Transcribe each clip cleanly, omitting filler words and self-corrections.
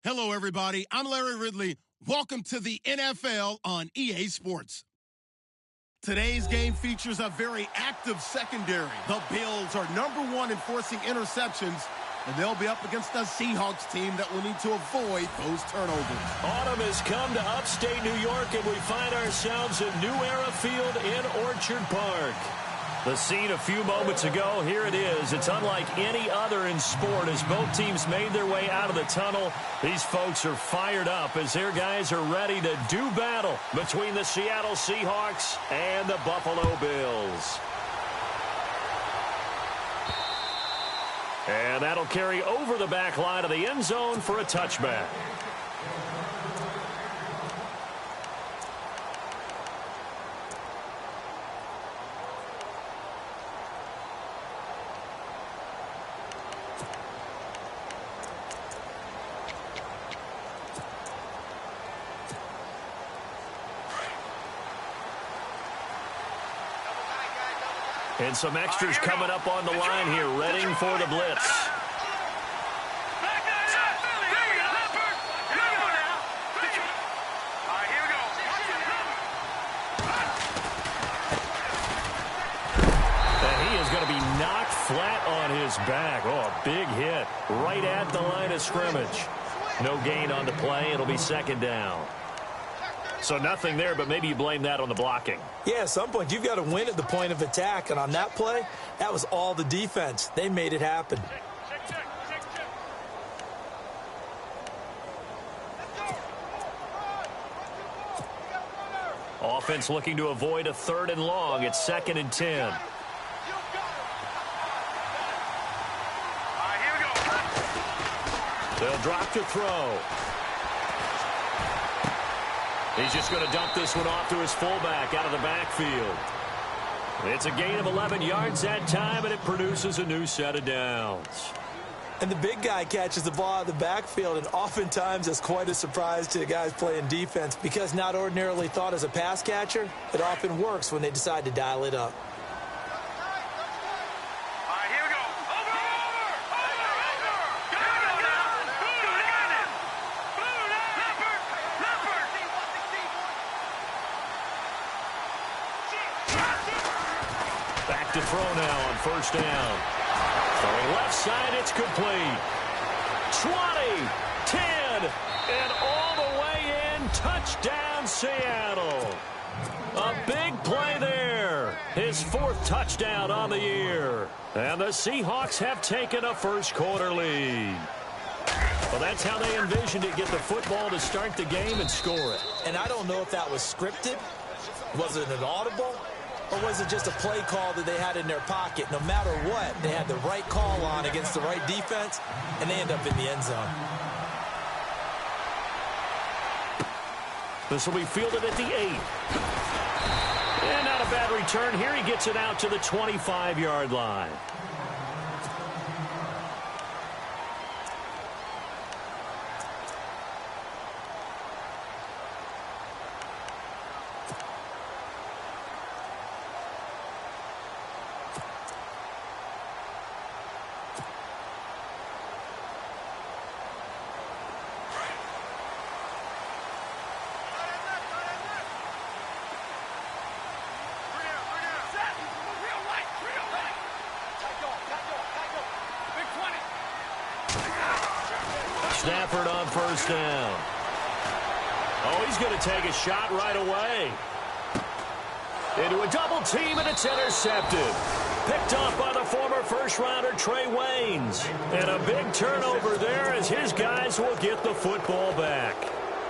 Hello, everybody. I'm Larry Ridley. Welcome to the NFL on EA Sports. Today's game features a very active secondary. The Bills are #1 in forcing interceptions, and they'll be up against a Seahawks team that will need to avoid those turnovers. Autumn has come to upstate New York, and we find ourselves at New Era Field in Orchard Park. The scene a few moments ago, here it is. It's unlike any other in sport as both teams made their way out of the tunnel. These folks are fired up as their guys are ready to do battle between the Seattle Seahawks and the Buffalo Bills. And that'll carry over the back line of the end zone for a touchback. And some extras coming up on the line here, readying for the blitz. And he is going to be knocked flat on his back. Oh, a big hit right at the line of scrimmage. No gain on the play. It'll be second down. So nothing there, but maybe you blame that on the blocking. Yeah, at some point, you've got to win at the point of attack. And on that play, that was all the defense. They made it happen. Offense looking to avoid a 3rd and long. It's 2nd and 10. They'll drop to throw. He's just going to dump this one off to his fullback out of the backfield. It's a gain of 11 yards that time, and it produces a new set of downs. And the big guy catches the ball out of the backfield, and oftentimes it's quite a surprise to the guys playing defense because not ordinarily thought as a pass catcher, it often works when they decide to dial it up. To throw now on 1st down. Throwing left side, it's complete. 20, 10, and all the way in. Touchdown, Seattle. A big play there. His 4th touchdown on the year. And the Seahawks have taken a first-quarter lead. Well, that's how they envisioned it. Get the football to start the game and score it. And I don't know if that was scripted. Was it an audible? Or was it just a play call that they had in their pocket? No matter what, they had the right call on against the right defense, and they end up in the end zone. This will be fielded at the 8. And not a bad return here. He gets it out to the 25-yard line. Stafford on 1st down. Oh, he's going to take a shot right away. Into a double team, and it's intercepted. Picked off by the former first-rounder Trey Waynes. And a big turnover there as his guys will get the football back.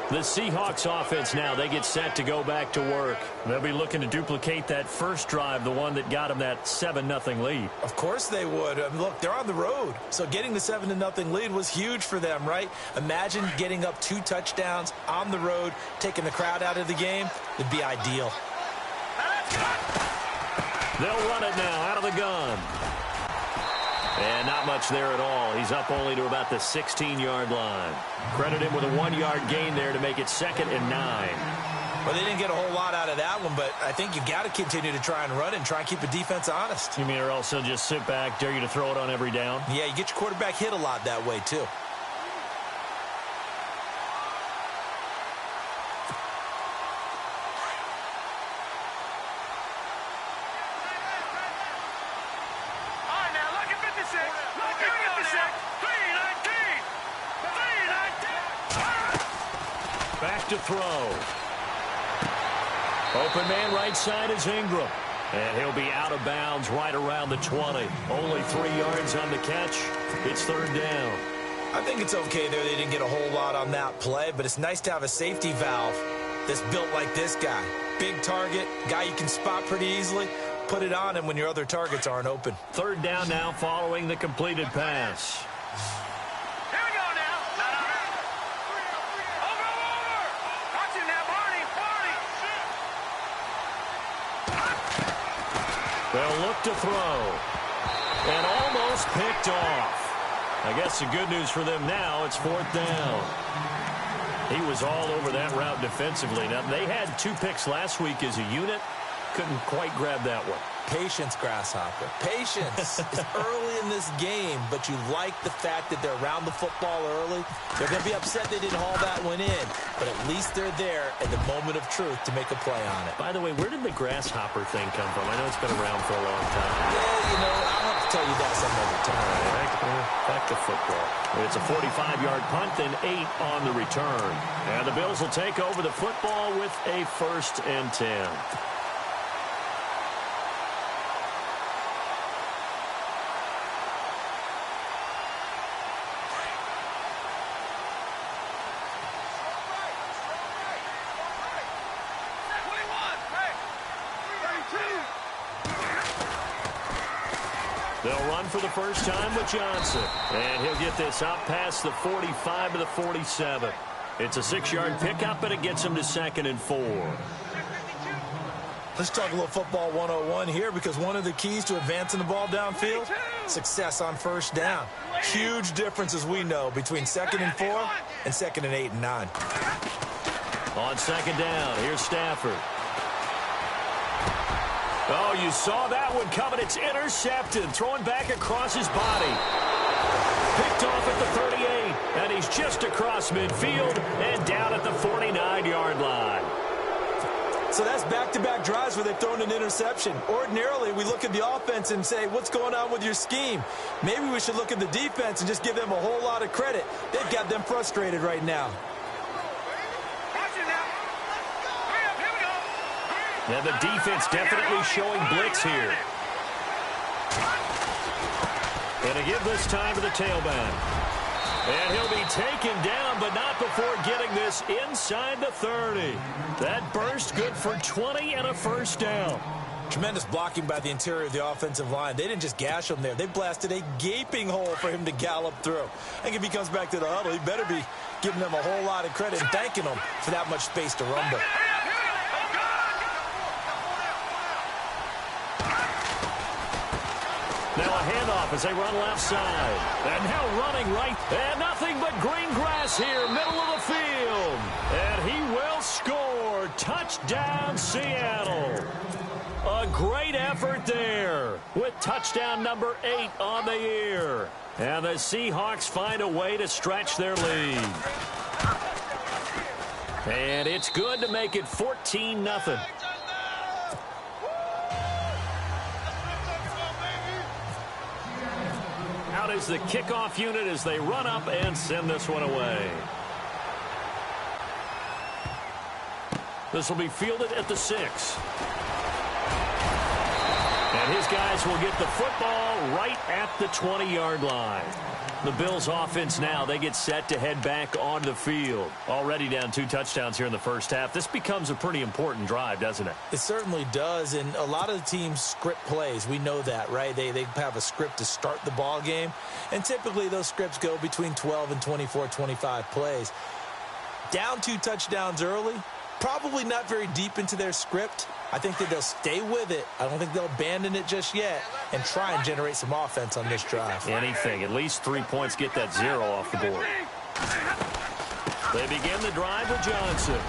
The Seahawks offense now, they get set to go back to work. They'll be looking to duplicate that first drive, the one that got them that 7-0 lead. Of course they would. I mean, look, they're on the road. So getting the 7-0 lead was huge for them, right? Imagine getting up 2 touchdowns on the road, taking the crowd out of the game. It'd be ideal. They'll run it now out of the gun. And not much there at all. He's up only to about the 16-yard line. Credit him with a 1-yard gain there to make it 2nd and 9. Well, they didn't get a whole lot out of that one, but I think you've got to continue to try and run it and try and keep the defense honest. You mean or also just sit back, dare you to throw it on every down? Yeah, you get your quarterback hit a lot that way, too. to throw. Open man right side is Ingram. And he'll be out of bounds right around the 20. Only 3 yards on the catch. It's third down. I think it's okay there. They didn't get a whole lot on that play, but it's nice to have a safety valve that's built like this guy. Big target, guy you can spot pretty easily. Put it on him when your other targets aren't open. Third down now following the completed pass. Here we go now. Over. Watch him now, Barney. They'll look to throw. And almost picked off. I guess the good news for them now, it's fourth down. He was all over that route defensively. Now, they had 2 picks last week as a unit. Couldn't quite grab that one. Patience, Grasshopper. Patience. It's early in this game, but you like the fact that they're around the football early. They're going to be upset they didn't haul that one in, but at least they're there at the moment of truth to make a play on it. By the way, where did the grasshopper thing come from? I know it's been around for a long time. Yeah, you know, I'll have to tell you that some other time. Back to football. It's a 45-yard punt, then 8 on the return. And the Bills will take over the football with a 1st and 10. They'll run for the first time with Johnson. And he'll get this up past the 45 to the 47. It's a 6-yard pickup, and it gets him to 2nd and 4. Let's talk a little football 101 here, because one of the keys to advancing the ball downfield, success on first down. Huge difference, as we know, between 2nd and 4 and 2nd and 8 and 9. On 2nd down, here's Stafford. Oh, you saw that one coming. It's intercepted. Throwing back across his body. Picked off at the 38. And he's just across midfield and down at the 49-yard line. So that's back-to-back drives where they've thrown an interception. Ordinarily, we look at the offense and say, what's going on with your scheme? Maybe we should look at the defense and just give them a whole lot of credit. They've got them frustrated right now. And the defense definitely showing blitz here. And a give this time to the tailback. And he'll be taken down, but not before getting this inside the 30. That burst good for 20 and a 1st down. Tremendous blocking by the interior of the offensive line. They didn't just gash him there. They blasted a gaping hole for him to gallop through. I think if he comes back to the huddle, he better be giving them a whole lot of credit and thanking them for that much space to rumble. Now a handoff as they run left side. And now running right. And nothing but green grass here, middle of the field. And he will score. Touchdown, Seattle. A great effort there with touchdown number 8 on the year. And the Seahawks find a way to stretch their lead. And it's good to make it 14-0. Out is the kickoff unit as they run up and send this one away. This will be fielded at the 6. And his guys will get the football right at the 20-yard line. The Bills offense now, they get set to head back onto the field. Already down 2 touchdowns here in the first half. This becomes a pretty important drive, doesn't it? It certainly does, and a lot of the teams script plays. We know that, right? They have a script to start the ball game, and typically those scripts go between 12 and 24, 25 plays. Down 2 touchdowns early, probably not very deep into their script. I think that they'll stay with it. I don't think they'll abandon it just yet and try and generate some offense on this drive. Anything. At least 3 points, get that 0 off the board. They begin the drive with Johnson.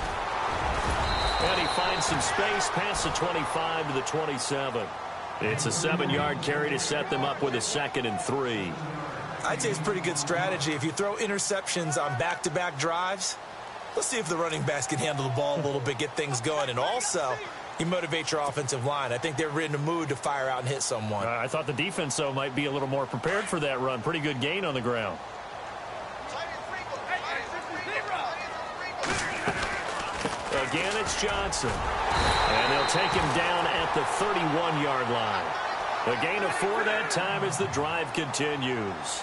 And he finds some space past the 25 to the 27. It's a 7-yard carry to set them up with a 2nd and 3. I'd say it's pretty good strategy. If you throw interceptions on back-to-back drives, let's see if the running backs can handle the ball a little bit, get things going. And also, you motivate your offensive line. I think they're in the mood to fire out and hit someone. I thought the defense, though, might be a little more prepared for that run. Pretty good gain on the ground. Again, it's Johnson. And they'll take him down at the 31-yard line. A gain of 4 that time as the drive continues.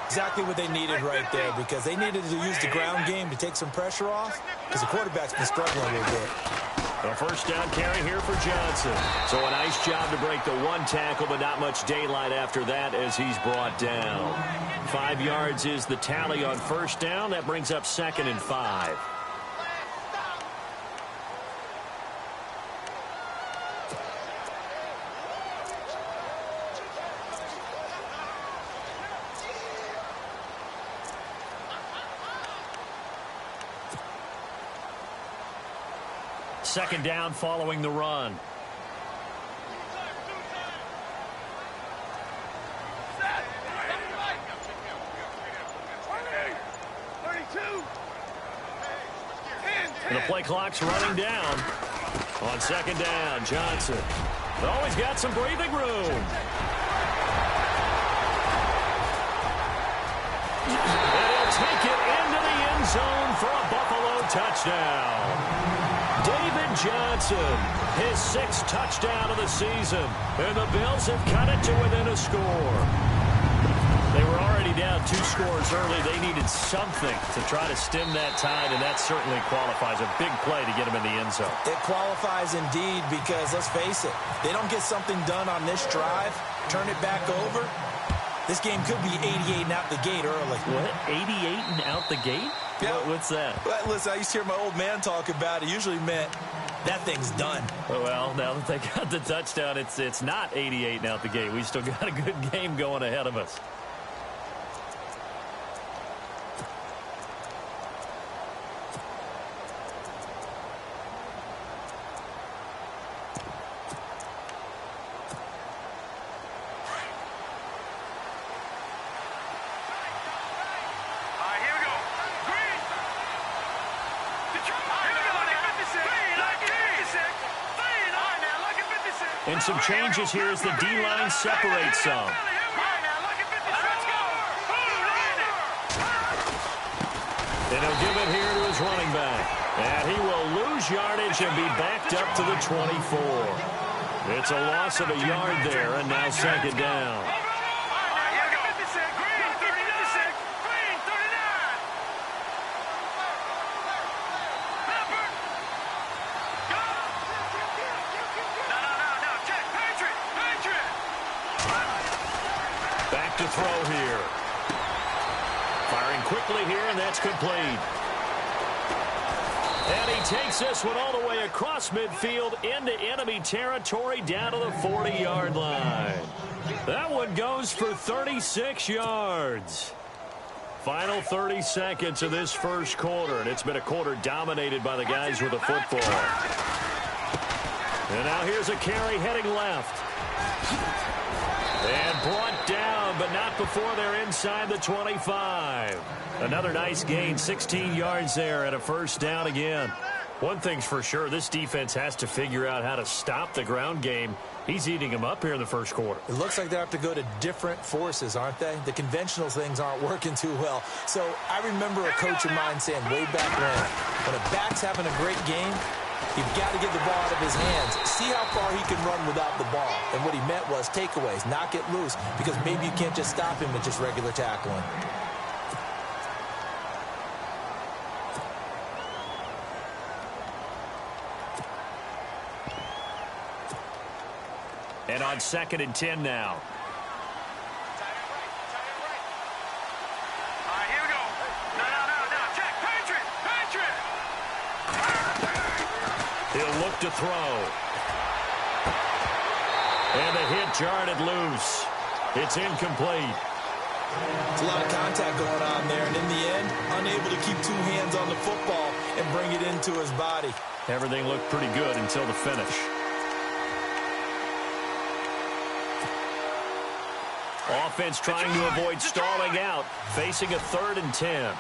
Exactly what they needed right there, because they needed to use the ground game to take some pressure off, because the quarterback's been struggling a little bit. A first down carry here for Johnson. So a nice job to break the 1 tackle, but not much daylight after that as he's brought down. 5 yards is the tally on first down. That brings up 2nd and 5. Second down following the run. And the play clock's running down. On second down, Johnson. Oh, he's got some breathing room. And he'll take it into the end zone for a Buffalo touchdown. David Johnson, his 6th touchdown of the season. And the Bills have cut it to within a score. They were already down 2 scores early. They needed something to try to stem that tide, and that certainly qualifies. A big play to get him in the end zone. It qualifies indeed, because let's face it, they don't get something done on this drive, turn it back over, this game could be 88 and out the gate early. What? 88 and out the gate? Yeah. What's that? Well, listen, I used to hear my old man talk about it. Usually meant that thing's done. Well, now that they got the touchdown, it's not 88 and out the gate. We still got a good game going ahead of us. And some changes here as the D-line separates some. And he'll give it here to his running back. And he will lose yardage and be backed up to the 24. It's a loss of a yard there, and now second down. Back to throw here. Firing quickly here, and that's complete. And he takes this one all the way across midfield into enemy territory down to the 40-yard line. That one goes for 36 yards. Final 30 seconds of this first quarter, and it's been a quarter dominated by the guys with the football. And now here's a carry heading left. And brought down, but not before they're inside the 25. Another nice gain, 16 yards there, and a first down again. One thing's for sure, this defense has to figure out how to stop the ground game. He's eating them up here in the first quarter. It looks like they have to go to different forces, aren't they? The conventional things aren't working too well. So I remember a coach of mine saying way back when a back's having a great game, you've got to get the ball out of his hands. See how far he can run without the ball. And what he meant was takeaways, knock it loose, because maybe you can't just stop him with just regular tackling. And on 2nd and 10 now. Here we go. No. Check. Patriot. He'll look to throw. And the hit jarred it loose. It's incomplete. There's a lot of contact going on there, and in the end, unable to keep 2 hands on the football and bring it into his body. Everything looked pretty good until the finish. Offense trying to avoid stalling out, facing a 3rd and 10.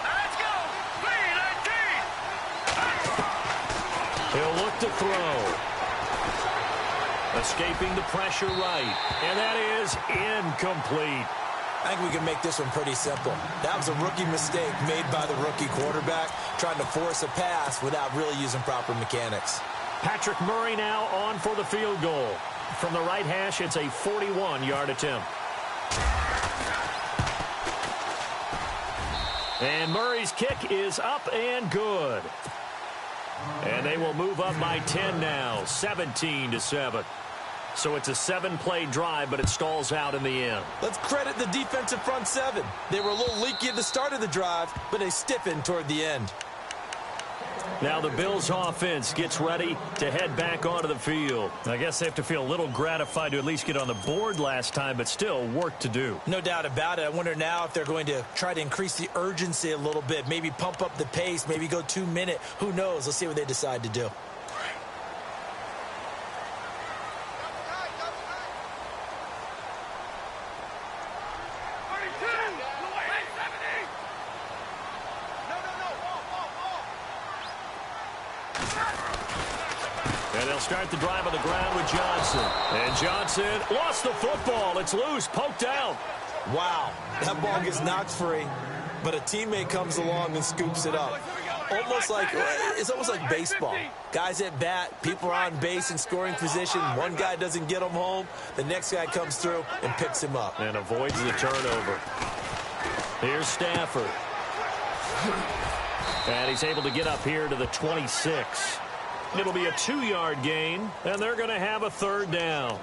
Let's go. He'll look to throw. Escaping the pressure right. And that is incomplete. I think we can make this one pretty simple. That was a rookie mistake made by the rookie quarterback, trying to force a pass without really using proper mechanics. Patrick Murray now on for the field goal. From the right hash, it's a 41-yard attempt. And Murray's kick is up and good. And they will move up by 10 now, 17-7. So it's a 7-play drive, but it stalls out in the end. Let's credit the defensive front seven. They were a little leaky at the start of the drive, but they stiffened toward the end. Now the Bills offense gets ready to head back onto the field. I guess they have to feel a little gratified to at least get on the board last time, but still work to do. No doubt about it. I wonder now if they're going to try to increase the urgency a little bit, maybe pump up the pace, maybe go 2-minute. Who knows? Let's see what they decide to do. And they'll start the drive on the ground with Johnson. And Johnson lost the football. It's loose, poked out. Wow, that ball gets knocked free, but a teammate comes along and scoops it up. It's almost like baseball. Guys at bat, people are on base in scoring position. One guy doesn't get him home. The next guy comes through and picks him up. And avoids the turnover. Here's Stafford. And he's able to get up here to the 26. It'll be a 2-yard gain, and they're going to have a third down.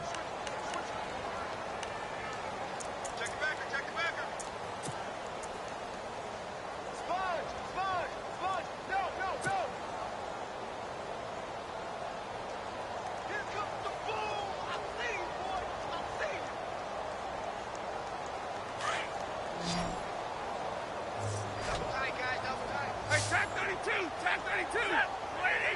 Check it back. Check it back. Sponge. No. Here comes the boom. I see you, boy. I see you. Double tight, guys. Double tight. Hey, tag 32. Tag 32. Lady.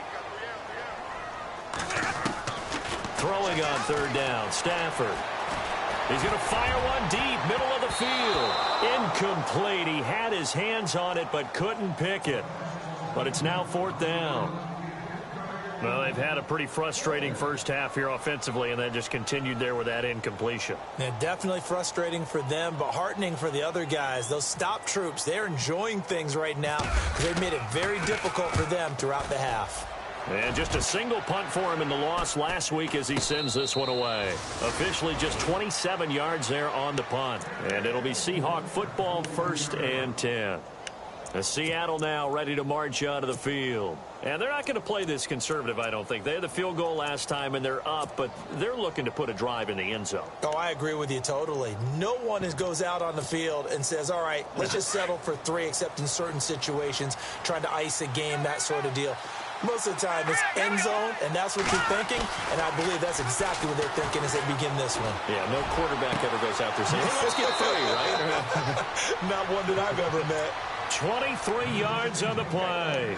Throwing on third down, Stafford. He's going to fire one deep, middle of the field. Incomplete. He had his hands on it but couldn't pick it. But it's now fourth down. Well, they've had a pretty frustrating first half here offensively, and then just continued there with that incompletion. Yeah, definitely frustrating for them, but heartening for the other guys. Those stop troops, they're enjoying things right now because they've made it very difficult for them throughout the half. And just a single punt for him in the loss last week as he sends this one away. Officially just 27 yards there on the punt. And it'll be Seahawk football, 1st and 10. Seattle now ready to march out of the field. And they're not going to play this conservative, I don't think. They had the field goal last time, and they're up, but they're looking to put a drive in the end zone. Oh, I agree with you totally. No one goes out on the field and says, all right, let's just settle for 3, except in certain situations, trying to ice a game, that sort of deal. Most of the time, it's end zone, and that's what you're thinking, and I believe that's exactly what they're thinking as they begin this one. Yeah, no quarterback ever goes out there saying, hey, let's get 3, right? Not one that I've ever met. 23 yards on the play.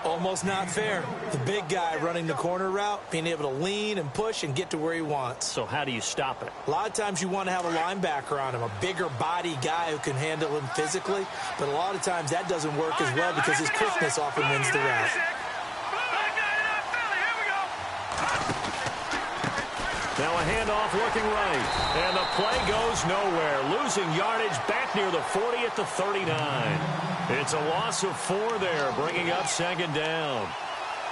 Almost not fair. The big guy running the corner route, being able to lean and push and get to where he wants. So how do you stop it? A lot of times you want to have a linebacker on him, a bigger body guy who can handle him physically, but a lot of times that doesn't work as well because his quickness often wins the route. Now a handoff looking right, and the play goes nowhere. Losing yardage back near the 40 at the 39. It's a loss of 4 there, bringing up 2nd down.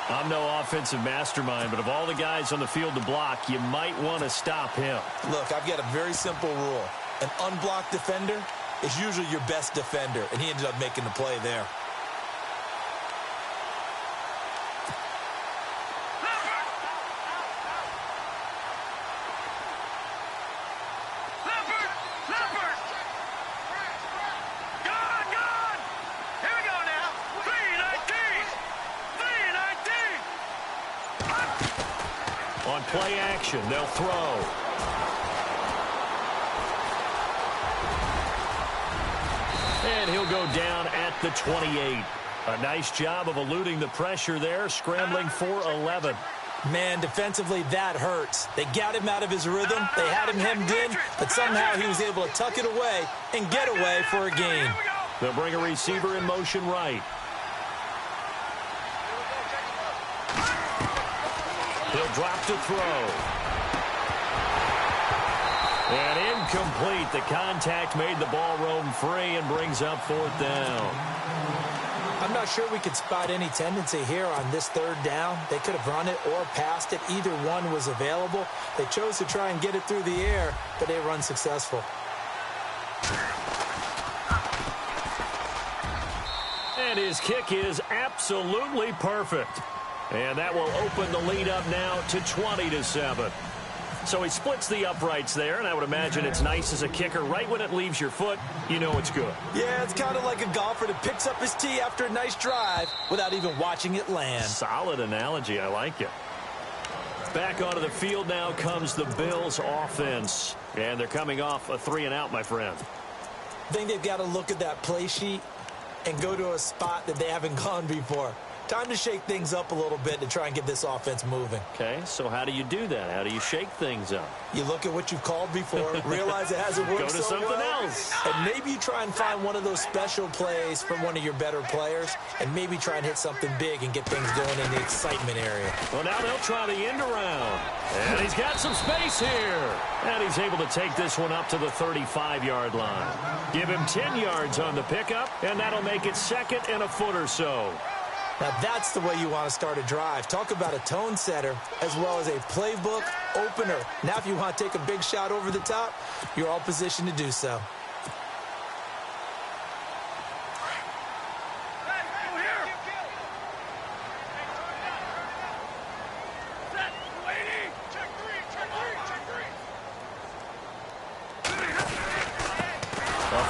I'm no offensive mastermind, but of all the guys on the field to block, you might want to stop him. Look, I've got a very simple rule. An unblocked defender is usually your best defender, and he ended up making the play there. On play action, they'll throw. And he'll go down at the 28. A nice job of eluding the pressure there, scrambling for 11. Man, defensively, that hurts. They got him out of his rhythm. They had him hemmed in, but somehow he was able to tuck it away and get away for a gain. They'll bring a receiver in motion right. He'll drop to throw. And incomplete. The contact made the ball roam free and brings up 4th down. I'm not sure we could spot any tendency here on this 3rd down. They could have run it or passed it. Either one was available. They chose to try and get it through the air, but they were unsuccessful. And his kick is absolutely perfect. And that will open the lead up now to 20-7. So he splits the uprights there, and I would imagine it's nice as a kicker. Right when it leaves your foot, you know it's good. Yeah, it's kind of like a golfer that picks up his tee after a nice drive without even watching it land. Solid analogy. I like it. Back onto the field now comes the Bills offense. And they're coming off a 3-and-out, my friend. I think they've got to look at that play sheet and go to a spot that they haven't gone before. Time to shake things up a little bit to try and get this offense moving. Okay, so how do you do that? How do you shake things up? You look at what you've called before, realize it hasn't worked Go to so something well, else. and maybe you try and find one of those special plays from one of your better players, and maybe try and hit something big and get things going in the excitement area. Well, now they'll try the end around. And he's got some space here. And he's able to take this one up to the 35-yard line. Give him 10 yards on the pickup, and that'll make it 2nd and a foot or so. Now that's the way you want to start a drive. Talk about a tone setter as well as a playbook opener. Now if you want to take a big shot over the top, you're all positioned to do so.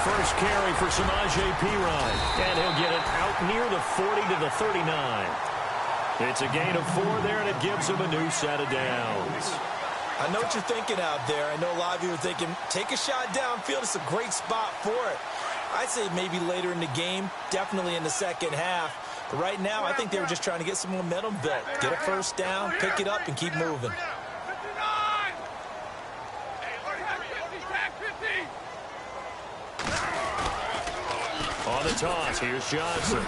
First carry for Samaje Perine, and he'll get it out near the 40 to the 39. It's a gain of 4 there, and it gives him a new set of downs. I know what you're thinking out there. I know a lot of you are thinking, take a shot downfield. It's a great spot for it. I'd say maybe later in the game, definitely in the second half. But right now, I think they were just trying to get some momentum built. Get a first down, pick it up, and keep moving. On the toss, here's Johnson.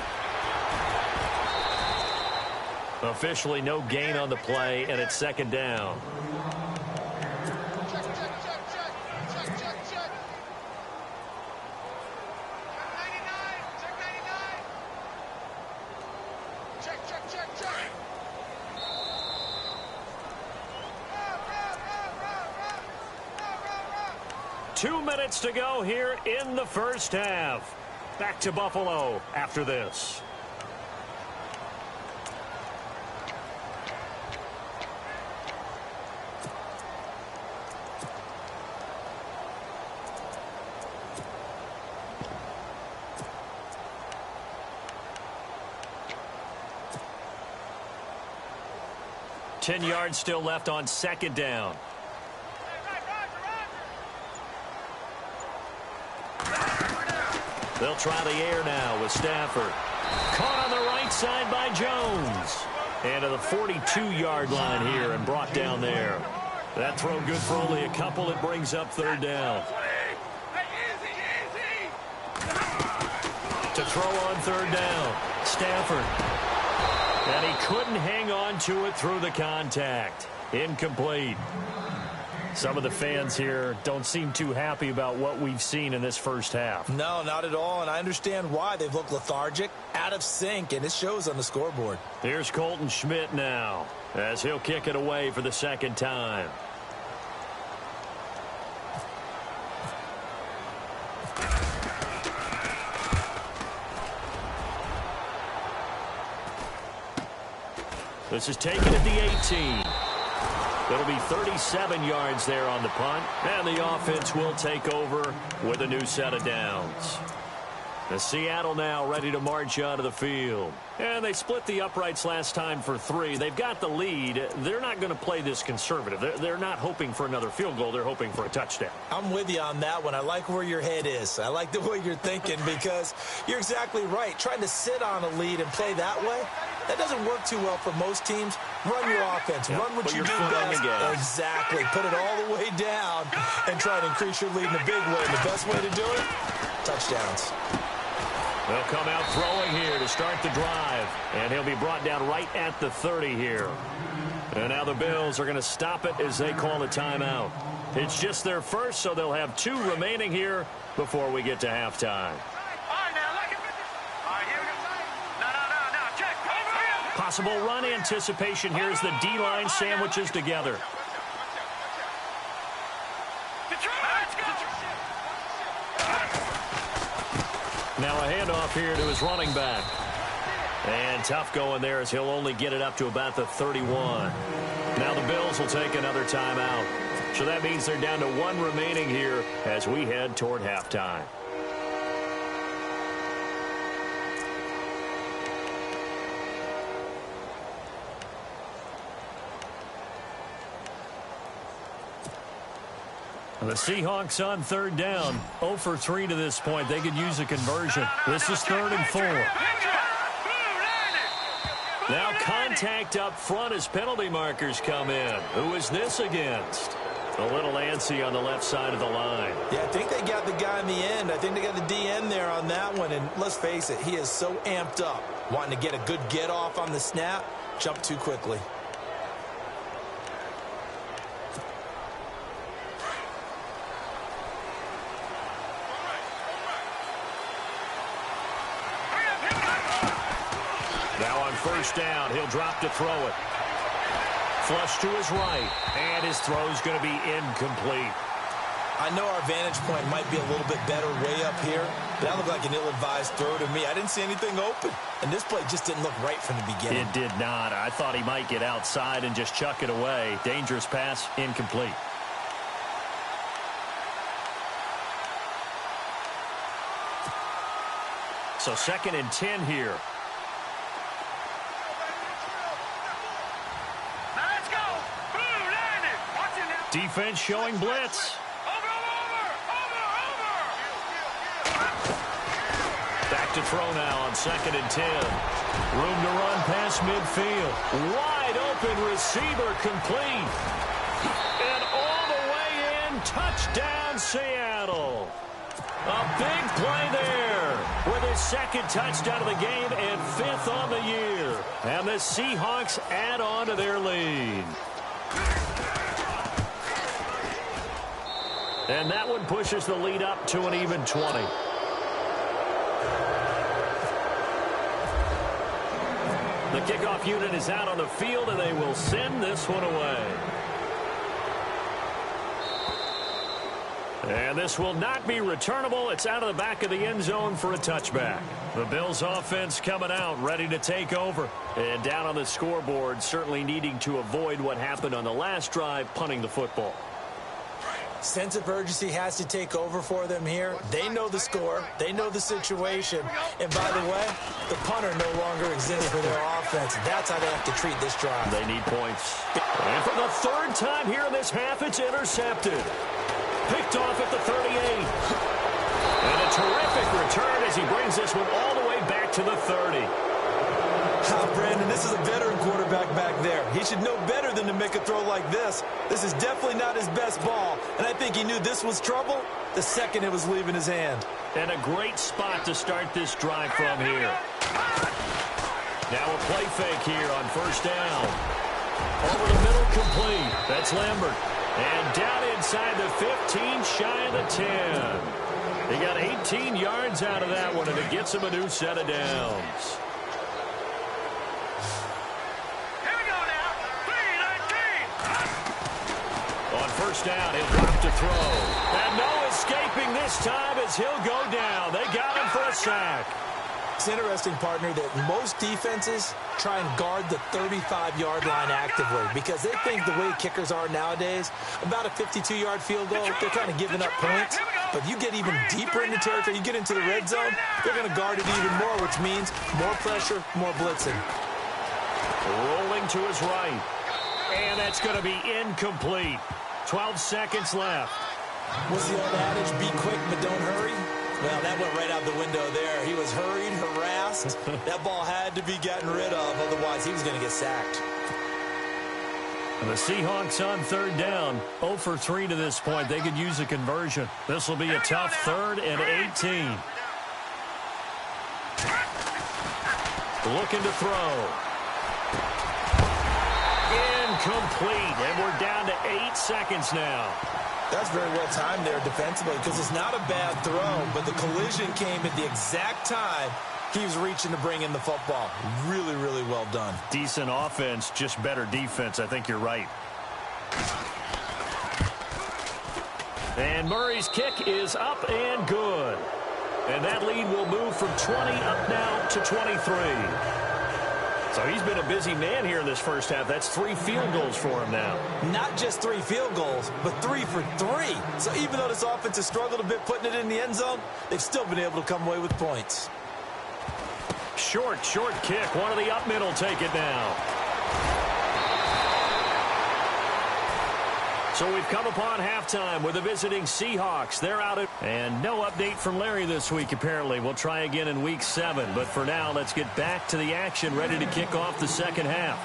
Officially no gain on the play, and it's 2nd down. Two minutes to go here in the first half. Back to Buffalo after this. Ten yards still left on 2nd down. They'll try the air now with Stafford. Caught on the right side by Jones. And to the 42-yard line here and brought down there. That throw good for only a couple. It brings up 3rd down. To throw on 3rd down. Stafford. And he couldn't hang on to it through the contact. Incomplete. Some of the fans here don't seem too happy about what we've seen in this first half. No, not at all, and I understand why. They've looked lethargic, out of sync, and it shows on the scoreboard. Here's Colton Schmidt now, as he'll kick it away for the 2nd time. This is taken at the 18. It'll be 37 yards there on the punt, and the offense will take over with a new set of downs. The Seattle now ready to march out of the field. And they split the uprights last time for 3. They've got the lead. They're not going to play this conservative. They're not hoping for another field goal. They're hoping for a touchdown. I'm with you on that one. I like where your head is. I like the way you're thinking because you're exactly right. Trying to sit on a lead and play that way, that doesn't work too well for most teams. Run your offense. Yeah, run what you do best. Exactly. Put it all the way down and try to increase your lead in a big way. And the best way to do it, touchdowns. They'll come out throwing here to start the drive. And he'll be brought down right at the 30 here. And now the Bills are going to stop it as they call a timeout. It's just their first, so they'll have 2 remaining here before we get to halftime. Possible run anticipation here as the D-line sandwiches together. Now a handoff here to his running back. And tough going there as he'll only get it up to about the 31. Now the Bills will take another timeout. So that means they're down to 1 remaining here as we head toward halftime. The Seahawks on 3rd down. 0 for 3 to this point. They could use a conversion. This is 3rd and 4. Now contact up front as penalty markers come in. Who is this against? A little antsy on the left side of the line. Yeah, I think they got the guy in the end. I think they got the DN there on that one. And let's face it, he is so amped up. Wanting to get a good get off on the snap. Jump too quickly. Now on 1st down, he'll drop to throw it. Flush to his right, and his throw's going to be incomplete. I know our vantage point might be a little bit better way up here, but that looked like an ill-advised throw to me. I didn't see anything open, and this play just didn't look right from the beginning. It did not. I thought he might get outside and just chuck it away. Dangerous pass, incomplete. So 2nd and 10 here. Defense showing blitz. Back to throw now on 2nd and 10. Room to run past midfield. Wide open receiver complete. And all the way in, touchdown Seattle. A big play there with his 2nd touchdown of the game and 5th on the year. And the Seahawks add on to their lead. And that one pushes the lead up to an even 20. The kickoff unit is out on the field, and they will send this one away. And this will not be returnable. It's out of the back of the end zone for a touchback. The Bills offense coming out, ready to take over. And down on the scoreboard, certainly needing to avoid what happened on the last drive, punting the football. Sense of urgency has to take over for them here. They know the score. They know the situation. And by the way, the punter no longer exists for their offense. That's how they have to treat this drive. They need points. And for the 3rd time here in this half, it's intercepted. Picked off at the 38. And a terrific return as he brings this one all the way back to the 30. Brandon, this is a veteran quarterback back there. He should know better than to make a throw like this. This is definitely not his best ball, and I think he knew this was trouble the second it was leaving his hand. And a great spot to start this drive from here. Now a play fake here on 1st down. Over the middle, complete. That's Lambert. And down inside the 15, shy of the 10. He got 18 yards out of that one, and it gets him a new set of downs. On 1st down, he'll drop to throw. And no escaping this time as he'll go down. They got him for a sack. It's interesting, partner, that most defenses try and guard the 35-yard line actively because they think the way kickers are nowadays, about a 52-yard field goal, they're kind of giving up points. But you get even deeper into territory, you get into the red zone, they're going to guard it even more, which means more pressure, more blitzing. Rolling to his right. And that's going to be incomplete. 12 seconds left. What's the old adage? Be quick, but don't hurry. Well, that went right out the window there. He was hurried, harassed. That ball had to be gotten rid of. Otherwise, he was going to get sacked. And the Seahawks on 3rd down. 0 for 3 to this point. They could use a conversion. This will be a tough 3rd and 18. Looking to throw. Incomplete. And we're down to 8 seconds now. That's very well timed there defensively because it's not a bad throw, but the collision came at the exact time he was reaching to bring in the football. Really, really well done. Decent offense, just better defense. I think you're right. And Murray's kick is up and good. And that lead will move from 20 up now to 23. So he's been a busy man here in this first half. That's 3 field goals for him now. Not just 3 field goals, but 3 for 3. So even though this offense has struggled a bit putting it in the end zone, they've still been able to come away with points. Short kick. One of the up middle take it now. So we've come upon halftime with the visiting Seahawks. They're out at... And no update from Larry this week, apparently. We'll try again in Week 7. But for now, let's get back to the action, ready to kick off the second half.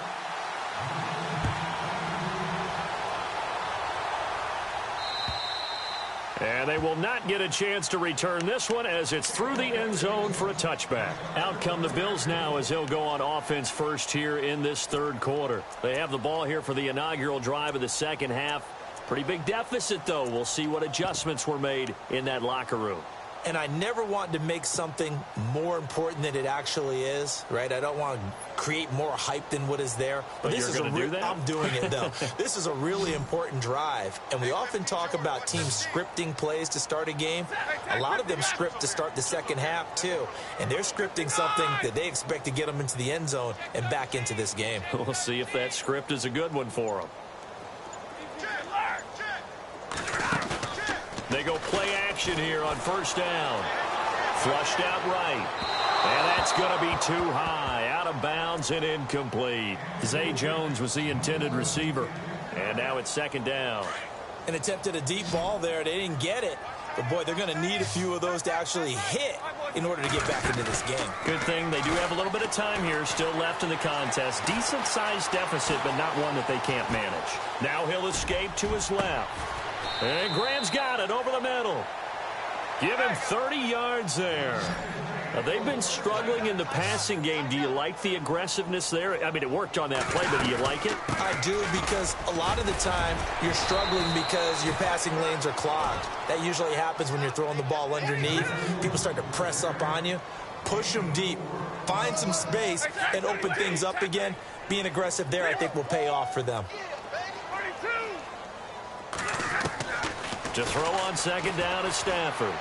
And they will not get a chance to return this one as it's through the end zone for a touchback. Out come the Bills now as they'll go on offense first here in this third quarter. They have the ball here for the inaugural drive of the second half. Pretty big deficit, though. We'll see what adjustments were made in that locker room. And I never want to make something more important than it actually is, right? I don't want to create more hype than what is there. But this you're going to do that? I'm doing it, though. This is a really important drive. And we often talk about teams scripting plays to start a game. A lot of them script to start the second half, too. And they're scripting something that they expect to get them into the end zone and back into this game. We'll see if that script is a good one for them. They go play action here on first down. Flushed out right. And that's going to be too high. Out of bounds and incomplete. Zay Jones was the intended receiver. And now it's second down. And attempted a deep ball there. They didn't get it. But, boy, they're going to need a few of those to actually hit in order to get back into this game. Good thing they do have a little bit of time here still left in the contest. Decent-sized deficit, but not one that they can't manage. Now he'll escape to his left. And Graham's got it over the middle. Give him 30 yards there. Now, they've been struggling in the passing game. Do you like the aggressiveness there? I mean, it worked on that play, but do you like it? I do, because a lot of the time you're struggling because your passing lanes are clogged. That usually happens when you're throwing the ball underneath. People start to press up on you. Push them deep. Find some space and open things up again. Being aggressive there, I think, will pay off for them. To throw on second down is Stafford.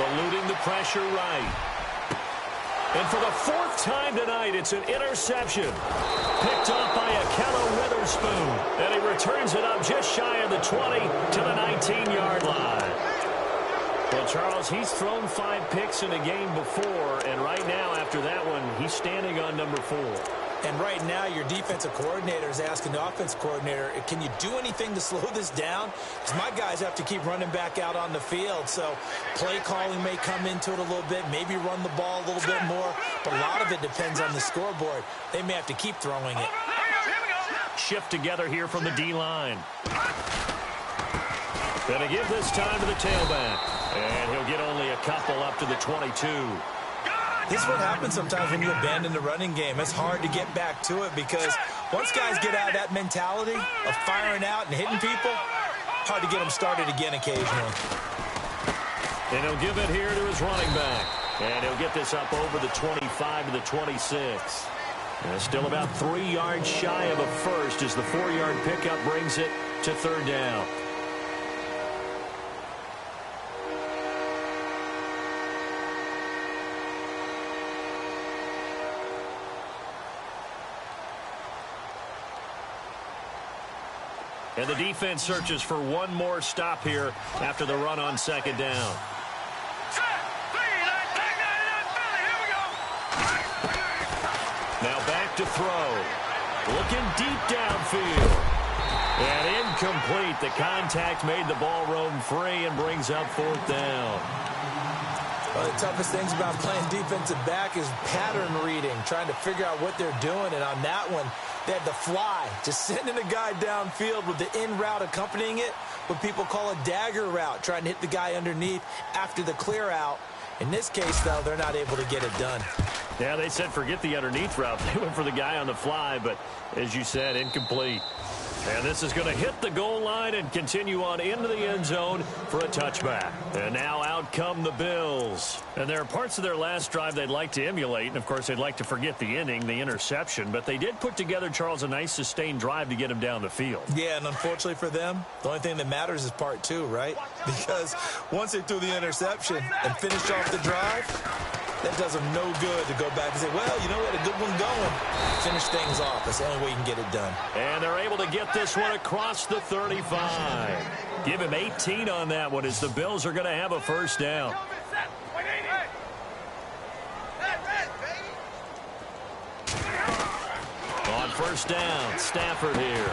Eluding the pressure right. And for the 4th time tonight, it's an interception. Picked off by Akello Witherspoon. And he returns it up just shy of the 20 to the 19-yard line. Well, Charles, he's thrown 5 picks in a game before. And right now, after that one, he's standing on number 4. And right now, your defensive coordinator is asking the offense coordinator, can you do anything to slow this down? Because my guys have to keep running back out on the field. So play calling may come into it a little bit, maybe run the ball a little bit more. But a lot of it depends on the scoreboard. They may have to keep throwing it. Shift together here from the D-line. Gonna give this time to the tailback. And he'll get only a couple up to the 22. This is what happens sometimes when you abandon the running game. It's hard to get back to it because once guys get out of that mentality of firing out and hitting people, hard to get them started again occasionally. And he'll give it here to his running back. And he'll get this up over the 25 to the 26. And still about 3 yards shy of a first as the 4-yard pickup brings it to third down. And the defense searches for one more stop here after the run on second down. Now back to throw. Looking deep downfield. And incomplete. The contact made the ball roam free and brings up 4th down. One of the toughest things about playing defensive back is pattern reading, trying to figure out what they're doing. And on that one, they had the fly, just sending a guy downfield with the in route accompanying it, what people call a dagger route, trying to hit the guy underneath after the clear out. In this case, though, they're not able to get it done. Yeah, they said forget the underneath route. They went for the guy on the fly, but as you said, incomplete. And this is going to hit the goal line and continue on into the end zone for a touchback. And now out come the Bills. And there are parts of their last drive they'd like to emulate. And, of course, they'd like to forget the inning, the interception. But they did put together, Charles, a nice sustained drive to get him down the field. Yeah, and unfortunately for them, the only thing that matters is part two, right? Because once they threw the interception and finished off the drive, that does them no good to go back and say, well, you know, we had a good one going. Finish things off. That's the only way you can get it done. And they're able to get this one across the 35. Give him 18 on that one as the Bills are going to have a first down. On first down, Stafford here.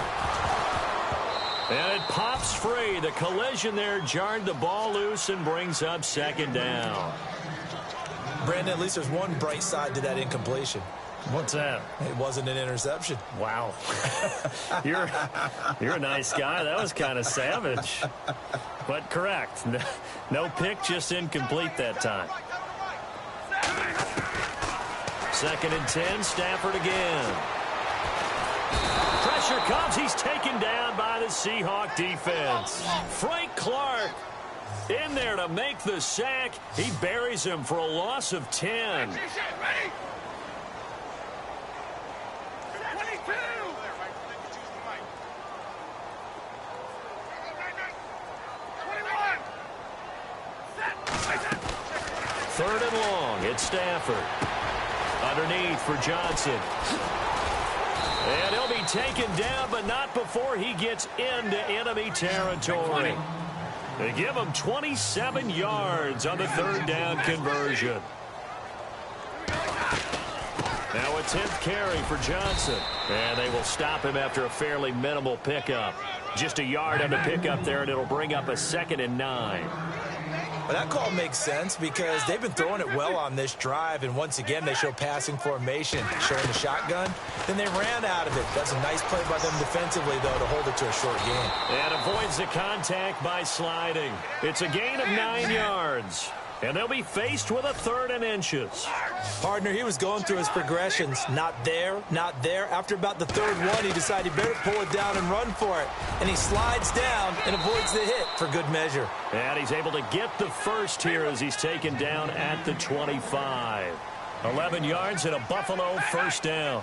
And it pops free. The collision there jarred the ball loose and brings up second down. Brandon, at least there's one bright side to that incompletion. What's that? It wasn't an interception. Wow. You're a nice guy. That was kind of savage. But correct. No pick, just incomplete that time. 2nd and 10, Stafford again. Pressure comes. He's taken down by the Seahawk defense. Frank Clark in there to make the sack. He buries him for a loss of 10. Third and long. It's Stafford. Underneath for Johnson. And he'll be taken down, but not before he gets into enemy territory. They give him 27 yards on the 3rd down conversion. Now a 10th carry for Johnson. And they will stop him after a fairly minimal pickup. Just a yard on the pickup there, and it'll bring up a 2nd and 9. Well, that call makes sense because they've been throwing it well on this drive, and once again they show passing formation, showing the shotgun. Then they ran out of it. That's a nice play by them defensively, though, to hold it to a short gain. And avoids the contact by sliding. It's a gain of 9 yards. And they'll be faced with a 3rd and inches. Partner, he was going through his progressions. Not there, not there. After about the 3rd one, he decided he better pull it down and run for it. And he slides down and avoids the hit for good measure. And he's able to get the first here as he's taken down at the 25. 11 yards and a Buffalo first down.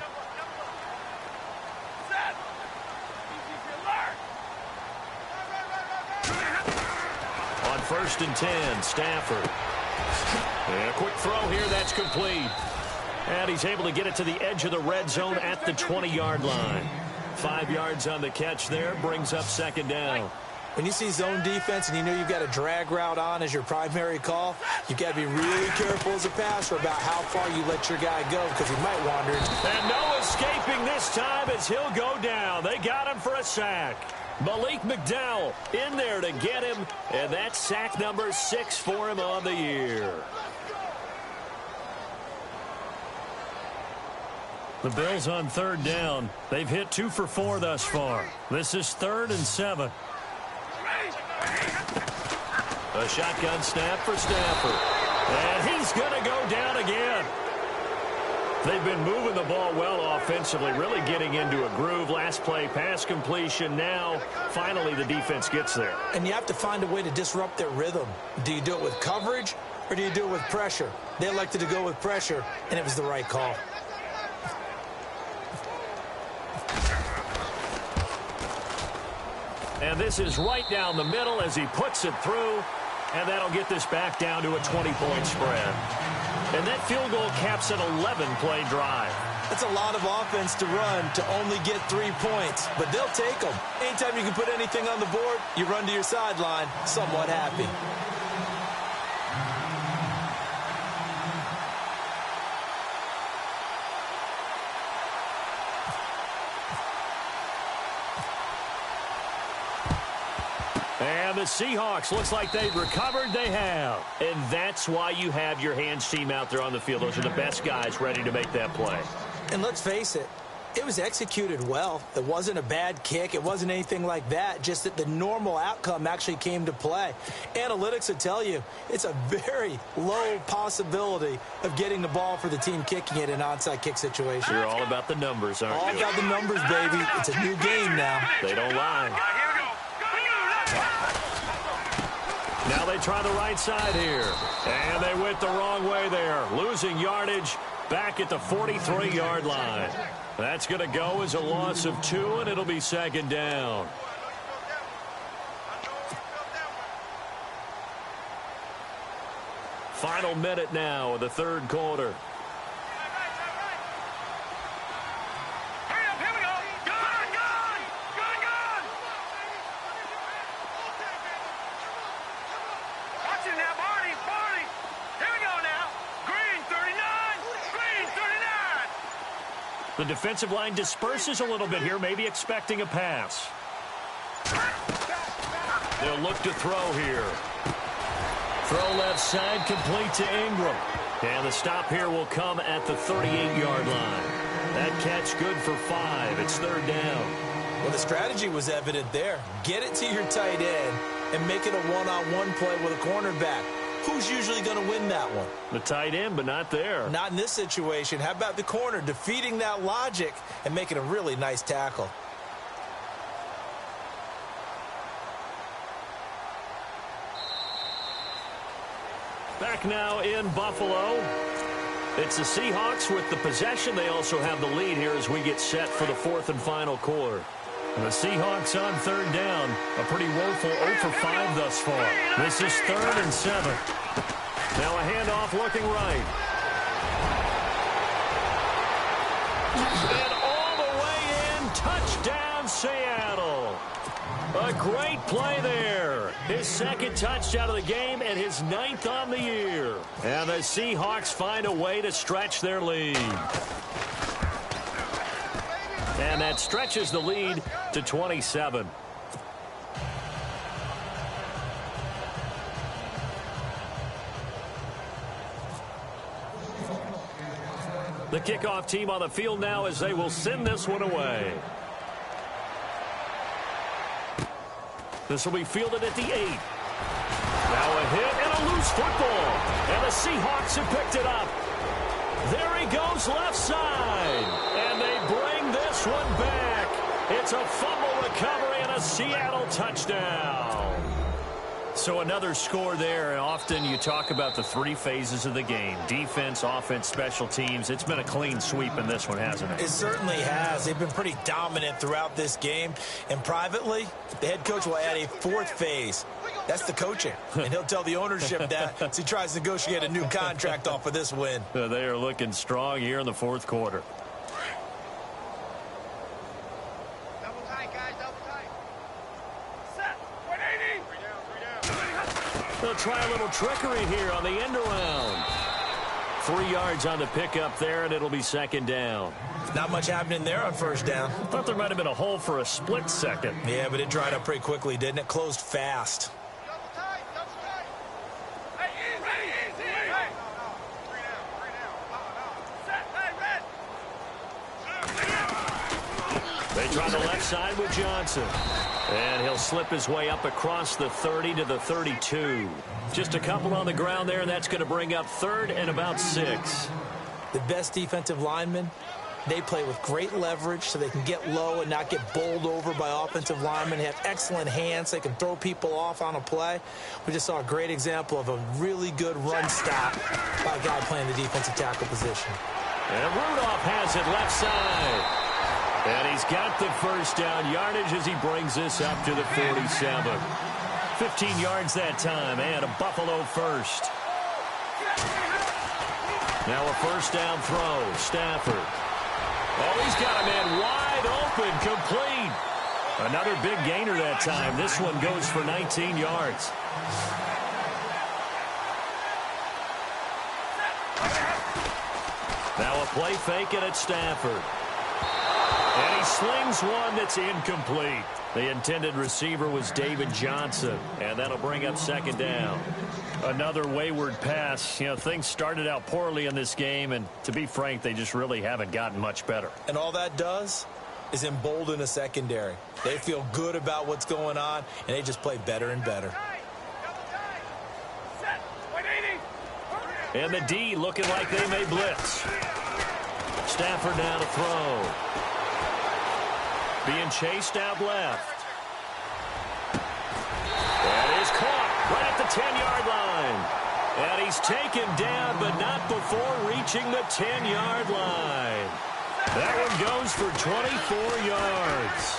On 1st and 10, Stafford. And a quick throw here, that's complete. And he's able to get it to the edge of the red zone at the 20-yard line. 5 yards on the catch there, brings up 2nd down. When you see zone defense and you know you've got a drag route on as your primary call, you've got to be really careful as a passer about how far you let your guy go because he might wander. And no escaping this time as he'll go down. They got him for a sack. Malik McDowell in there to get him, and that's sack number 6 for him on the year. The Bills on 3rd down. They've hit 2 for 4 thus far. This is 3rd and 7. A shotgun snap for Stafford. And he's going to go down again. They've been moving the ball well offensively, really getting into a groove. Last play, pass completion. Now, finally, the defense gets there. And you have to find a way to disrupt their rhythm. Do you do it with coverage or do you do it with pressure? They elected to go with pressure, and it was the right call. And this is right down the middle as he puts it through. And that'll get this back down to a 20-point spread. And that field goal caps an 11-play drive. That's a lot of offense to run to only get 3 points, but they'll take them. Anytime you can put anything on the board, you run to your sideline somewhat happy. And the Seahawks, looks like they've recovered. They have. And that's why you have your hands team out there on the field. Those are the best guys ready to make that play. And let's face it, It was executed well. It wasn't a bad kick. It wasn't anything like that. Just that the normal outcome actually came to play. Analytics would tell you it's a very low possibility of getting the ball for the team kicking it in an onside kick situation. You're all about the numbers, aren't you? All about the numbers, baby. It's a new game now. They don't lie. Now they try the right side here. And they went the wrong way there. Losing yardage back at the 43-yard line. That's going to go as a loss of 2, and it'll be second down. Final minute now of the third quarter. The defensive line disperses a little bit here, maybe expecting a pass. They'll look to throw here. Throw left side, complete to Ingram. And the stop here will come at the 38-yard line. That catch good for 5. It's third down. Well, the strategy was evident there. Get it to your tight end and make it a one-on-one play with a cornerback. Who's usually going to win that one? The tight end, but not there. Not in this situation. How about the corner defeating that logic and making a really nice tackle? Back now in Buffalo. It's the Seahawks with the possession. They also have the lead here as we get set for the fourth and final quarter. And the Seahawks on third down. A pretty woeful 0 for 5 thus far. This is 3rd and 7. Now a handoff looking right. And all the way in. Touchdown, Seattle. A great play there. His second touchdown of the game and his 9th on the year. And the Seahawks find a way to stretch their lead. And that stretches the lead to 27. The kickoff team on the field now as they will send this one away. This will be fielded at the 8. Now a hit and a loose football. And the Seahawks have picked it up. There he goes left side. And they bring this one back. It's a fumble recovery and a Seattle touchdown. So another score there. And often you talk about the 3 phases of the game. Defense, offense, special teams. It's been a clean sweep in this one, hasn't it? It certainly has. They've been pretty dominant throughout this game. And privately, the head coach will add a 4th phase. That's the coaching. And he'll tell the ownership that as he tries to negotiate a new contract off of this win. They are looking strong here in the 4th quarter. Double tight, guys, double tight. Set. 180. 3 down. They'll try a little trickery here on the end around. 3 yards on the pickup there, and it'll be second down. Not much happening there on first down. Thought there might have been a hole for a split second. Yeah, but it dried up pretty quickly, didn't it? Closed fast. Double tight, double tight. Hey, easy, easy. Hey. No. 3 down. Set. Hey, red. They try the left side with Johnson. And he'll slip his way up across the 30 to the 32. Just a couple on the ground there, and that's going to bring up 3rd and about 6. The best defensive linemen, they play with great leverage so they can get low and not get bowled over by offensive linemen. They have excellent hands. They can throw people off on a play. We just saw a great example of a really good run stop by a guy playing the defensive tackle position. And Rudolph has it left side. And he's got the first down yardage as he brings this up to the 47. 15 yards that time, and a Buffalo first. Now a first down throw. Stafford. Oh, he's got a man wide open, complete. Another big gainer that time. This one goes for 19 yards. Now a play fake, and it's Stafford. And he slings one that's incomplete. The intended receiver was David Johnson, and that'll bring up second down. Another wayward pass. You know, things started out poorly in this game, and to be frank, they just really haven't gotten much better. And all that does is embolden a secondary. They feel good about what's going on, and they just play better and better. And the D looking like they may blitz. Stafford now to throw. Being chased out left. That is caught right at the 10-yard line. And he's taken down, but not before reaching the 10-yard line. That one goes for 24 yards.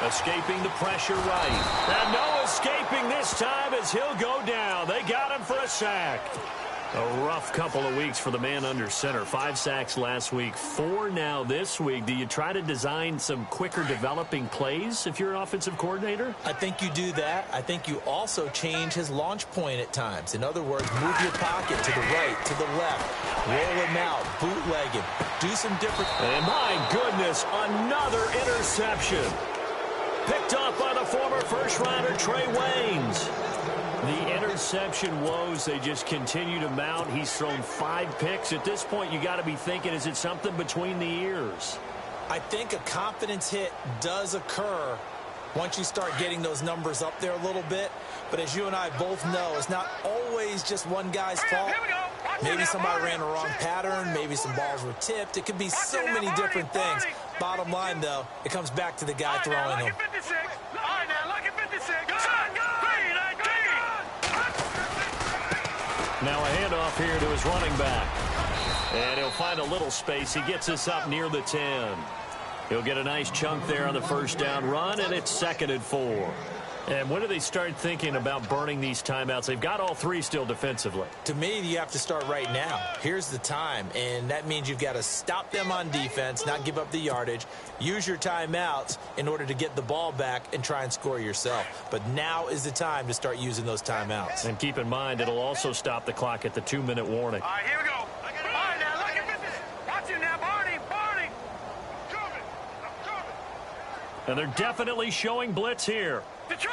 Escaping the pressure right. And no escaping this time as he'll go down. They got him for a sack. A rough couple of weeks for the man under center. 5 sacks last week, 4 now this week. Do you try to design some quicker developing plays if you're an offensive coordinator? I think you do that. I think you also change his launch point at times. In other words, move your pocket to the right, to the left. Roll him out, bootleg him. Do some different... And my goodness, another interception. Picked up by the former first-rounder Trey Waynes. The interception woes, they just continue to mount. He's thrown 5 picks. At this point, you got to be thinking, is it something between the ears? I think a confidence hit does occur once you start getting those numbers up there a little bit. But as you and I both know, it's not always just one guy's fault. Maybe somebody ran the wrong pattern. Maybe some balls were tipped. It could be so many different things. Bottom line, though, it comes back to the guy throwing them. Now a handoff here to his running back. And he'll find a little space. He gets us up near the 10. He'll get a nice chunk there on the first down run, and it's 2nd and 4. And when do they start thinking about burning these timeouts? They've got all 3 still defensively. To me, you have to start right now. Here's the time, and that means you've got to stop them on defense, not give up the yardage, use your timeouts in order to get the ball back and try and score yourself. But now is the time to start using those timeouts. And keep in mind, it'll also stop the clock at the 2-minute warning. All right, here we go. All right, now, look at this. Watch it now, Barney. And they're definitely showing blitz here. Detroit!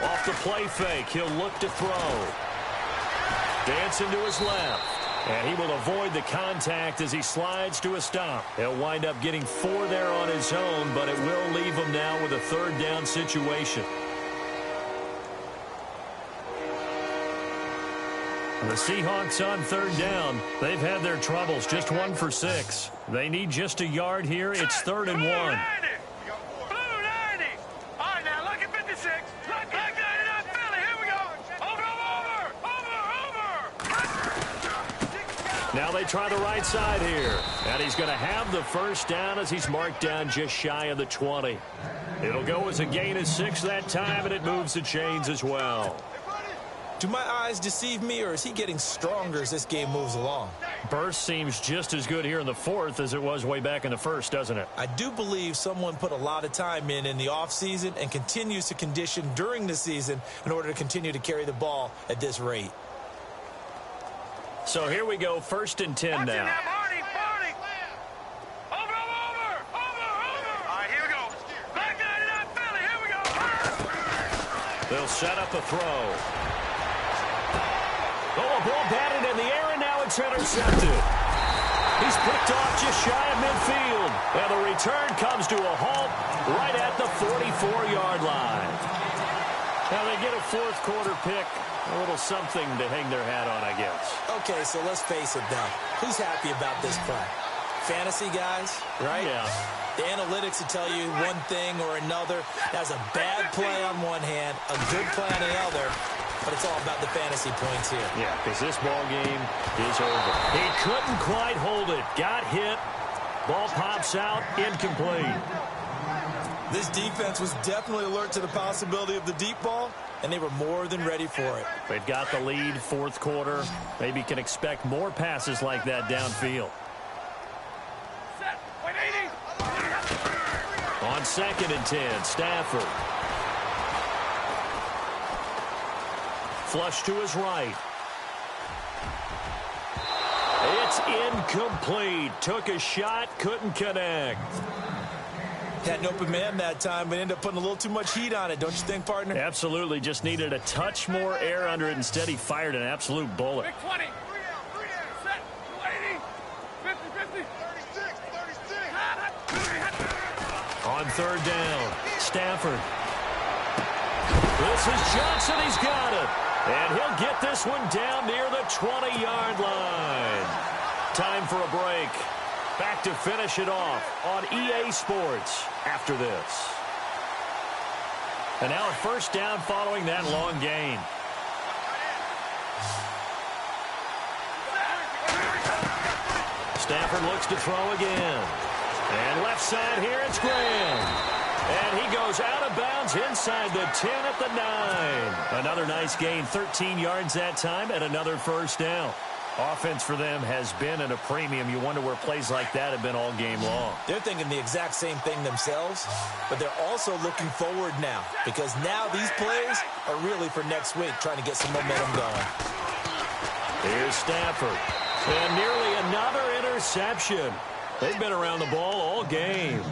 Off the play fake, he'll look to throw. Dancing to his left. And he will avoid the contact as he slides to a stop. He'll wind up getting 4 there on his own, but it will leave him now with a 3rd down situation. And the Seahawks on 3rd down. They've had their troubles, just 1 for 6. They need just a yard here. It's 3rd and 1. Blue 90. All right, now look at 56. Look 99 Philly. Here we go. Over. Now they try the right side here. And he's going to have the first down as he's marked down just shy of the 20. It'll go as a gain of 6 that time, and it moves the chains as well. Do my eyes deceive me, or is he getting stronger as this game moves along? Burst seems just as good here in the 4th as it was way back in the 1st, doesn't it? I do believe someone put a lot of time in the offseason and continues to condition during the season in order to continue to carry the ball at this rate. So here we go, 1st and 10 now. Barney. Over. All right, here we go. Black 99 Philly. Here we go. They'll set up a throw. Oh, a ball batted in the air, and now it's intercepted. He's picked off just shy of midfield. And the return comes to a halt right at the 44-yard line. Now they get a 4th quarter pick. A little something to hang their hat on, I guess. Okay, so let's face it now. Who's happy about this play? Fantasy guys, right? Yeah. The analytics will tell you one thing or another. That's a bad play on one hand, a good play on the other. But it's all about the fantasy points here. Yeah, because this ball game is over. He couldn't quite hold it. Got hit. Ball pops out. Incomplete. This defense was definitely alert to the possibility of the deep ball, and they were more than ready for it. They've got the lead, 4th quarter. Maybe can expect more passes like that downfield. On 2nd and 10, Stafford. Flush to his right. It's incomplete. Took a shot, couldn't connect. Had an open man that time, but ended up putting a little too much heat on it, don't you think, partner? Absolutely. Just needed a touch more air under it. Instead, he fired an absolute bullet. Big 20. Set. 280. 50, 50. 36. On third down, Stafford. This is Johnson. He's got it. And he'll get this one down near the 20-yard line. Time for a break. Back to finish it off on EA Sports after this. And now a first down following that long gain. Stafford looks to throw again. And left side here, it's Graham. And he goes out of bounds inside the 10 at the 9. Another nice gain, 13 yards that time, and another first down. Offense for them has been at a premium. You wonder where plays like that have been all game long. They're thinking the exact same thing themselves, but they're also looking forward now because now these plays are really for next week, trying to get some momentum going. Here's Stafford. And nearly another interception. They've been around the ball all game.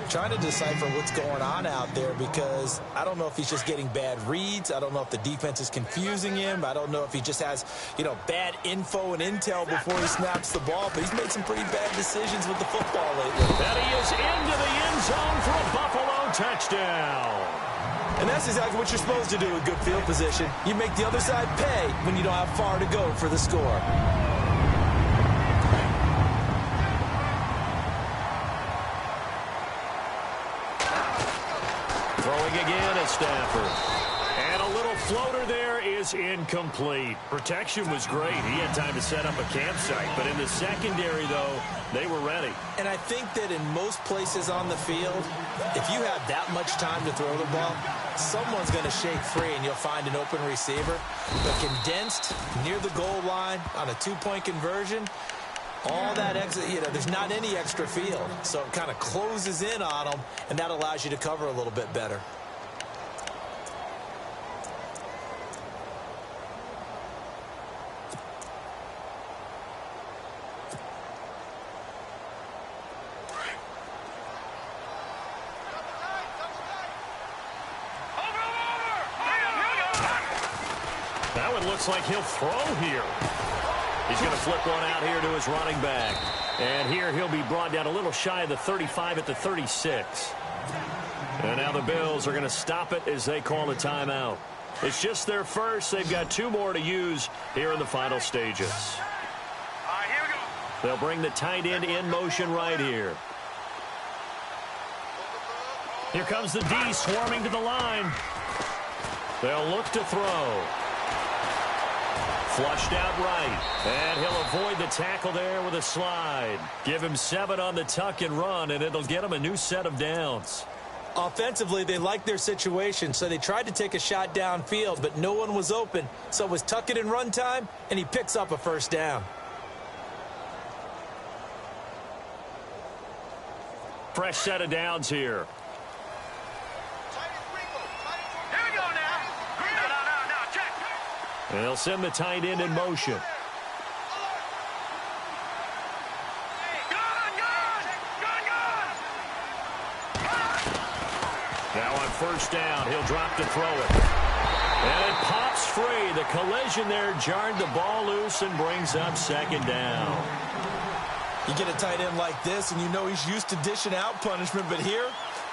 Trying to decipher what's going on out there because I don't know if he's just getting bad reads. I don't know if the defense is confusing him. I don't know if he just has, bad info and intel before he snaps the ball. But he's made some pretty bad decisions with the football lately. And he is into the end zone for a Buffalo touchdown. And that's exactly what you're supposed to do with good field position. You make the other side pay when you don't have far to go for the score. Throwing again at Stafford. And a little floater there is incomplete. Protection was great. He had time to set up a campsite. But in the secondary, though, they were ready. And I think that in most places on the field, if you have that much time to throw the ball, someone's going to shake free and you'll find an open receiver. But condensed near the goal line on a two-point conversion, all that extra, there's not any extra field. So it kind of closes in on them, and that allows you to cover a little bit better. That one looks like he'll throw here. He's going to flip one out here to his running back. And here he'll be brought down a little shy of the 35 at the 36. And now the Bills are going to stop it as they call a timeout. It's just their first. They've got two more to use here in the final stages. All right, here we go. They'll bring the tight end in motion right here. Here comes the D swarming to the line. They'll look to throw. Flushed out right. And he'll avoid the tackle there with a slide. Give him 7 on the tuck and run, and it'll get him a new set of downs. Offensively, they liked their situation, so they tried to take a shot downfield, but no one was open. So it was tuck it and run time, and he picks up a first down. Fresh set of downs here. Here we go now. No, check. And they'll send the tight end in motion. Now on first down, he'll drop to throw it. And it pops free. The collision there jarred the ball loose and brings up second down. You get a tight end like this, and you know he's used to dishing out punishment, but here,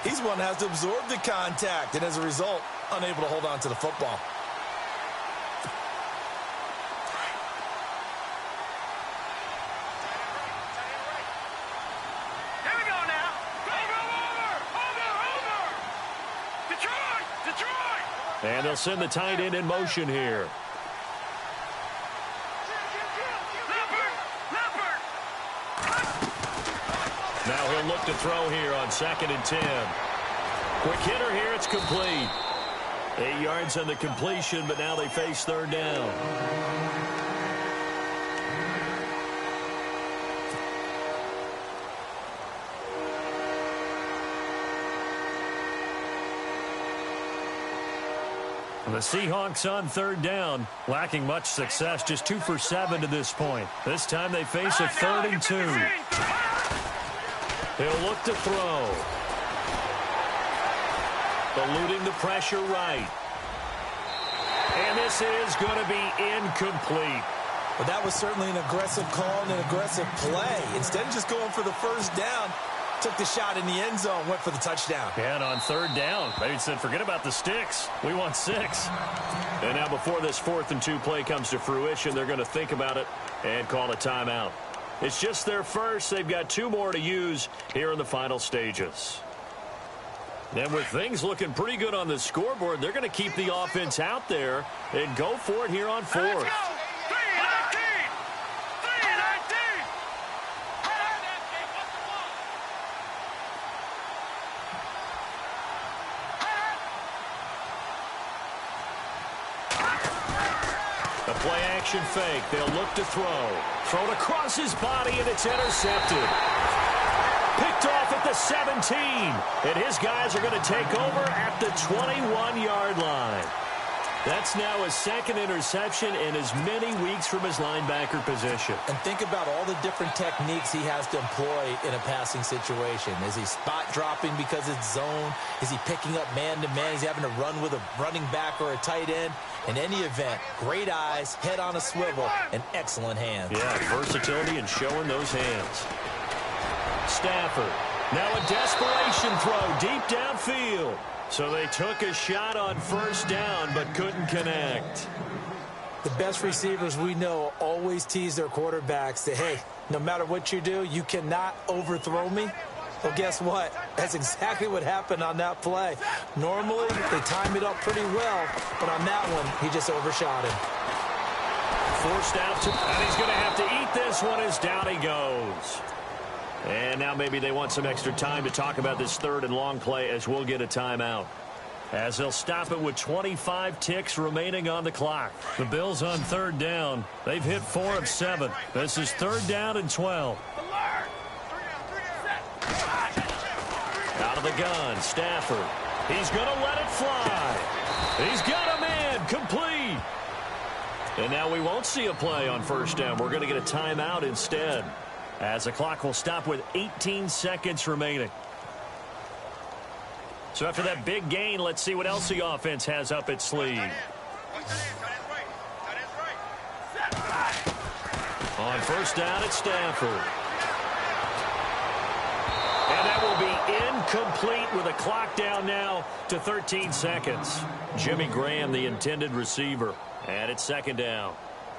he's one that has to absorb the contact, and as a result, unable to hold on to the football. Here we go now. Over. Detroit. And they'll send the tight end in motion here. Leopard. Now he'll look to throw here on 2nd and 10. Quick hitter here, it's complete. 8 yards on the completion, but now they face third down. The Seahawks on third down, lacking much success, just 2 for 7 to this point. This time they face a 3rd and 2. He'll look to throw. Eluding the pressure right. And this is going to be incomplete. Well, that was certainly an aggressive call and an aggressive play. Instead of just going for the first down, took the shot in the end zone, went for the touchdown. Yeah, and on third down, they said, forget about the sticks. We want 6. And now before this 4th and 2 play comes to fruition, they're going to think about it and call a timeout. It's just their first. They've got 2 more to use here in the final stages. And with things looking pretty good on the scoreboard, they're going to keep the offense out there and go for it here on 4th. Let's go. 3-19. 3-19. A play action fake. They'll look to throw. Thrown across his body, and it's intercepted. Picked off at the 17. And his guys are going to take over at the 21-yard line. That's now his 2nd interception in as many weeks from his linebacker position. And think about all the different techniques he has to employ in a passing situation. Is he spot dropping because it's zone? Is he picking up man-to-man? Is he having to run with a running back or a tight end? In any event, great eyes, head on a swivel, and excellent hands. Yeah, versatility and showing those hands. Stafford. Now a desperation throw deep downfield. So they took a shot on first down but couldn't connect. The best receivers we know always tease their quarterbacks that, hey, no matter what you do, you cannot overthrow me. Well, guess what? That's exactly what happened on that play. Normally, they time it up pretty well, but on that one, he just overshot him. Forced out to, and he's going to have to eat this one as down he goes. And now maybe they want some extra time to talk about this 3rd and long play as we'll get a timeout. As they'll stop it with 25 ticks remaining on the clock. The Bills on 3rd down. They've hit 4 of 7. This is 3rd down and 12. Out of the gun, Stafford. He's going to let it fly. He's got a man complete. And now we won't see a play on first down. We're going to get a timeout instead, as the clock will stop with 18 seconds remaining. So after that big gain, let's see what else the offense has up its sleeve. On first down, it's Stafford. And that will be incomplete with a clock down now to 13 seconds. Jimmy Graham, the intended receiver. And it's 2nd down.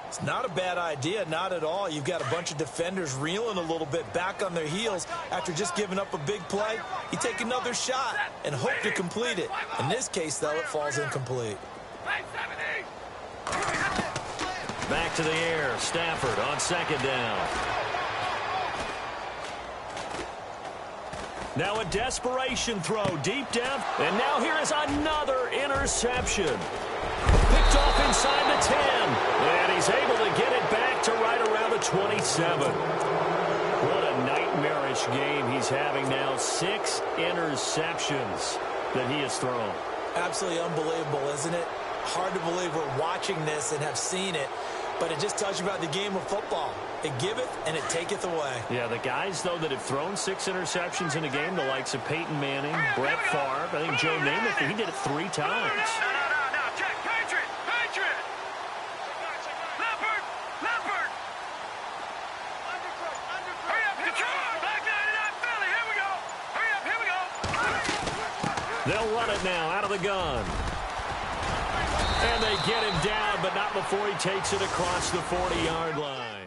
It's not a bad idea, not at all. You've got a bunch of defenders reeling a little bit back on their heels after just giving up a big play. You take another shot and hope to complete it. In this case, though, it falls incomplete. Back to the air. Stafford on 2nd down. Now a desperation throw deep down. And now here is another interception. Picked off inside the 10. And he's able to get it back to right around the 27. What a nightmarish game he's having now. 6 interceptions that he has thrown. Absolutely unbelievable, isn't it? Hard to believe we're watching this and have seen it. But it just tells you about the game of football. It giveth and it taketh away. Yeah, the guys, though, that have thrown 6 interceptions in a game, the likes of Peyton Manning, Brett Favre, I think Joe Namath, he did it 3 times. No. Check. Patriot. Leopard. Hurry up, control. Back 99 Philly. Here we go. Hurry up, here we go. They'll run it now out of the gun. And they get him down, but not before he takes it across the 40-yard line.